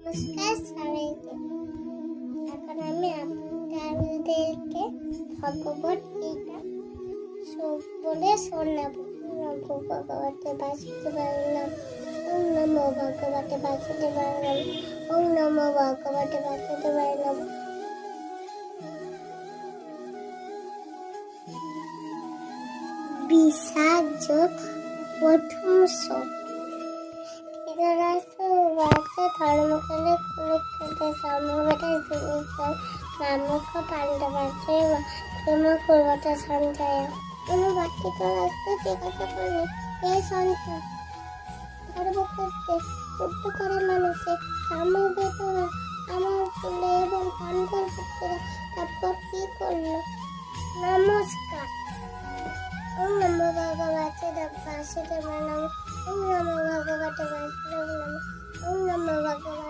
নমস্কার সবাইকে। এখন আমি আপনাদেরকে ভগবত গীতা বলে শোনাবো। নমো ভগবতে বাসুদেবায় নমঃ। ওম নমো ভগবতে বাসুদেবায় নমঃ। ওম নমো ভগবতে বাসুদেবায় নমঃ। বিশাখ যোগ প্রথম শোক। ধর্মকালে কুরুক্ষেত্রে সমবেত নামক পাণ্ডবাশ্রয় পূর্বত সঞ্চয় অনুবার্তিত রাস্তা জিজ্ঞাসা করলে, হে সঞ্চয়, ধর্মক্ষেত্রে যুদ্ধ করে মানুষে সমবেতরা আমার ছেলে এবং পাণ্ডব পুত্ররা তারপর কি করলো? নমস্কার। ওম নমো ভগবতে বাসুদেবায় নমঃ। ওম নমো ভগবতে বাসুদেবায় নমঃ। ওম নমো ভগবতে